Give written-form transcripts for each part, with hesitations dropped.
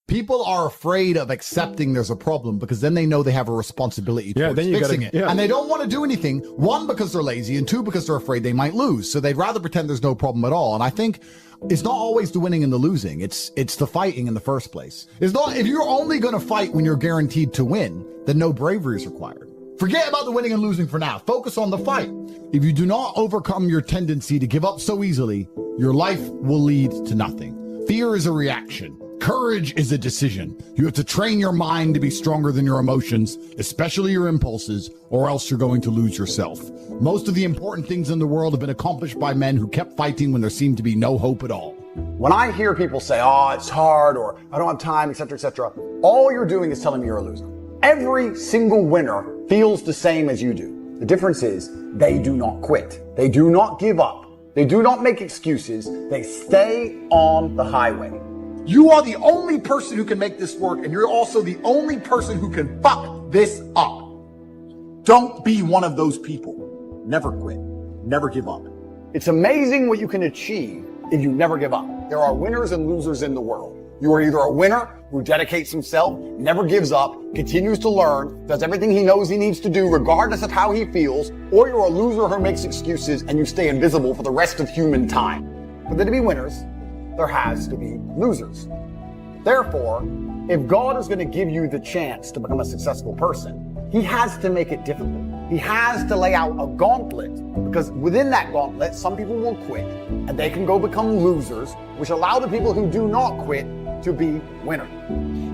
People are afraid of accepting there's a problem because then they know they have a responsibility towards fixing it. And they don't want to do anything, one, because they're lazy, and two, because they're afraid they might lose. So they'd rather pretend there's no problem at all. And I think it's not always the winning and the losing. It's the fighting in the first place. It's not, if you're only going to fight when you're guaranteed to win, then no bravery is required. Forget about the winning and losing for now. Focus on the fight. If you do not overcome your tendency to give up so easily, your life will lead to nothing. Fear is a reaction. Courage is a decision. You have to train your mind to be stronger than your emotions, especially your impulses, or else you're going to lose yourself. Most of the important things in the world have been accomplished by men who kept fighting when there seemed to be no hope at all. When I hear people say, oh, it's hard, or I don't have time, etc., all you're doing is telling me you're a loser. Every single winner feels the same as you do. The difference is they do not quit. They do not give up. They do not make excuses. They stay on the highway. You are the only person who can make this work, and you're also the only person who can fuck this up. Don't be one of those people. Never quit. Never give up. It's amazing what you can achieve if you never give up. There are winners and losers in the world. You are either a winner who dedicates himself, never gives up, continues to learn, does everything he knows he needs to do regardless of how he feels, or you're a loser who makes excuses and you stay invisible for the rest of human time. For there to be winners, there has to be losers. Therefore, if God is going to give you the chance to become a successful person, he has to make it difficult. He has to lay out a gauntlet, because within that gauntlet, some people will quit and they can go become losers, which allow the people who do not quit to be winners.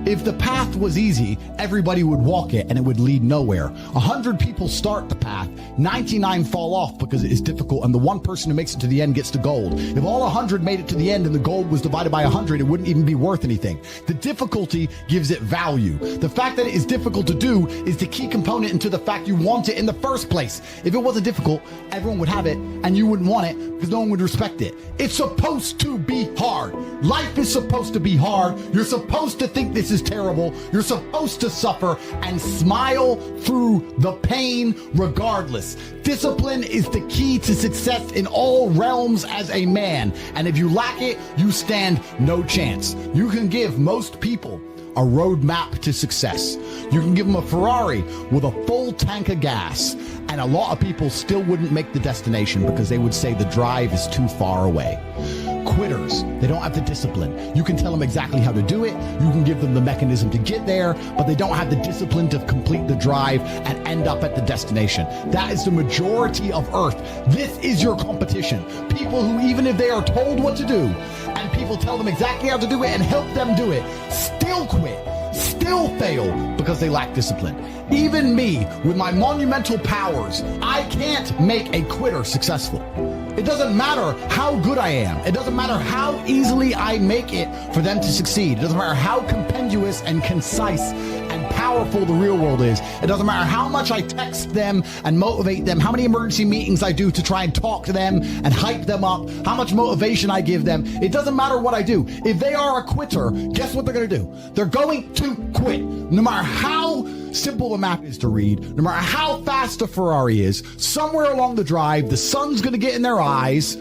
If the path was easy, everybody would walk it and it would lead nowhere. 100 people start the path, 99 fall off because it is difficult, and the one person who makes it to the end gets the gold. If all 100 made it to the end and the gold was divided by 100, it wouldn't even be worth anything. The difficulty gives it value. The fact that it is difficult to do is the key component into the fact you want it in the first place. If it wasn't difficult, everyone would have it and you wouldn't want it because no one would respect it. It's supposed to be hard. Life is supposed to be hard. You're supposed to think this is terrible. You're supposed to suffer and smile through the pain regardless. Discipline is the key to success in all realms as a man. And if you lack it, you stand no chance. You can give most people a roadmap to success. You can give them a Ferrari with a full tank of gas, and a lot of people still wouldn't make the destination because they would say the drive is too far away. Quitters, they don't have the discipline. You can tell them exactly how to do it. You can give them the mechanism to get there, but they don't have the discipline to complete the drive and end up at the destination. That is the majority of Earth. This is your competition. People who, even if they are told what to do, and people tell them exactly how to do it and help them do it, still quit, still fail because they lack discipline. Even me, with my monumental powers, I can't make a quitter successful. It doesn't matter how good I am. It doesn't matter how easily I make it for them to succeed. It doesn't matter how compendious and concise and powerful the real world is. It doesn't matter how much I text them and motivate them, how many emergency meetings I do to try and talk to them and hype them up, how much motivation I give them. It doesn't matter what I do. If they are a quitter, guess what they're going to do? They're going to quit. No matter how simple the map is to read, no matter how fast the Ferrari is, somewhere along the drive, the sun's going to get in their eyes,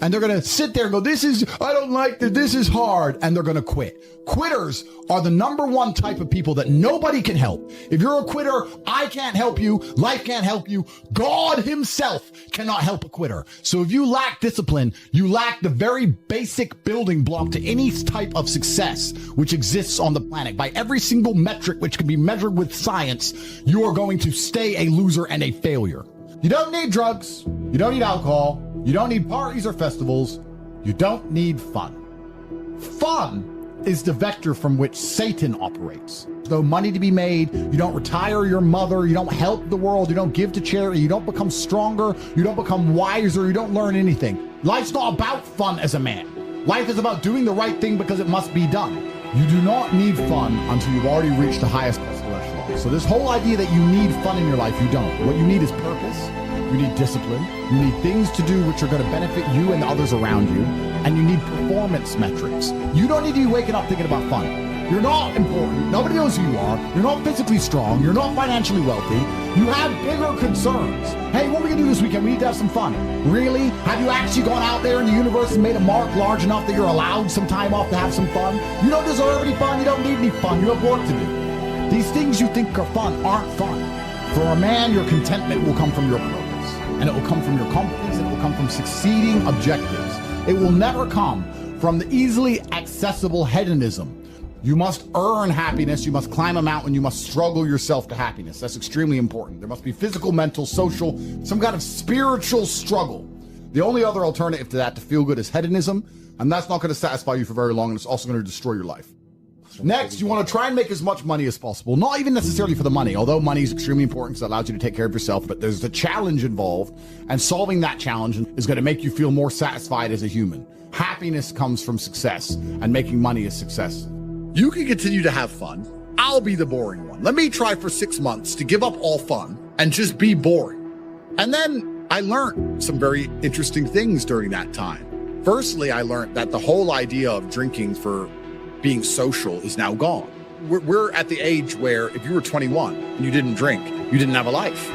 and they're going to sit there and go, I don't like this is hard, and they're going to quit. Quitters are the number one type of people that nobody can help. If you're a quitter, I can't help you, life can't help you, God himself cannot help a quitter. So if you lack discipline, you lack the very basic building block to any type of success which exists on the planet. By every single metric which can be measured with science, you are going to stay a loser and a failure. You don't need drugs. You don't need alcohol. You don't need parties or festivals. You don't need fun. Fun is the vector from which Satan operates. There's no money to be made. You don't retire your mother. You don't help the world. You don't give to charity. You don't become stronger. You don't become wiser. You don't learn anything. Life's not about fun as a man. Life is about doing the right thing because it must be done. You do not need fun until you've already reached the highest possible echelon. So this whole idea that you need fun in your life, you don't. What you need is purpose. you need discipline, you need things to do which are going to benefit you and the others around you, and you need performance metrics. You don't need to be waking up thinking about fun. You're not important. Nobody knows who you are. You're not physically strong. You're not financially wealthy. You have bigger concerns. Hey, what are we going to do this weekend? We need to have some fun. Really? Have you actually gone out there in the universe and made a mark large enough that you're allowed some time off to have some fun? You don't deserve any fun. You don't need any fun. You have work to do. These things you think are fun aren't fun. For a man, your contentment will come from your purpose, and it will come from your confidence, and it will come from succeeding objectives. It will never come from the easily accessible hedonism. You must earn happiness, you must climb a mountain, you must struggle yourself to happiness. That's extremely important. There must be physical, mental, social, some kind of spiritual struggle. The only other alternative to that, to feel good, is hedonism, and that's not going to satisfy you for very long, and it's also going to destroy your life. Next, you want to try and make as much money as possible. Not even necessarily for the money, although money is extremely important because it allows you to take care of yourself, but there's a challenge involved, and solving that challenge is going to make you feel more satisfied as a human. Happiness comes from success, and making money is success. You can continue to have fun. I'll be the boring one. Let me try for 6 months to give up all fun and just be boring. And then I learned some very interesting things during that time. Firstly, I learned that the whole idea of drinking for being social is now gone. We're at the age where if you were 21 and you didn't drink, you didn't have a life.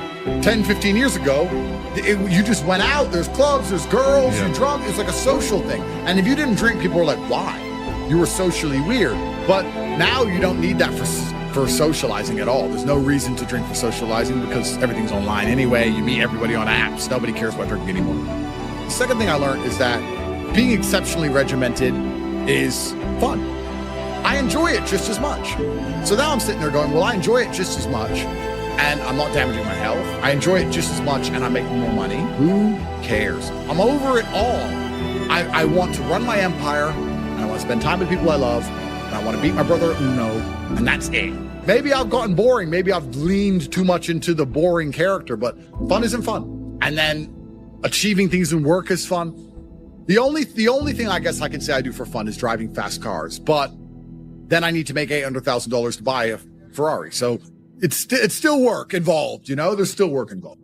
10, 15 years ago, you just went out, there's clubs, there's girls, you're drunk, it's like a social thing. And if you didn't drink, people were like, why? You were socially weird. But now you don't need that for socializing at all. There's no reason to drink for socializing because everything's online anyway. You meet everybody on apps. Nobody cares about drinking anymore. The second thing I learned is that being exceptionally regimented is fun. I enjoy it just as much. So now I'm sitting there going, well, I enjoy it just as much and I'm not damaging my health. I enjoy it just as much and I'm making more money. Who cares? I'm over it all. I want to run my empire. I want to spend time with people I love, and I want to beat my brother at Uno, and that's it. Maybe I've gotten boring. Maybe I've leaned too much into the boring character, but fun isn't fun. And then achieving things in work is fun. The only thing I guess I can say I do for fun is driving fast cars, but then I need to make $800,000 to buy a Ferrari. So it's still work involved, you know? There's still work involved.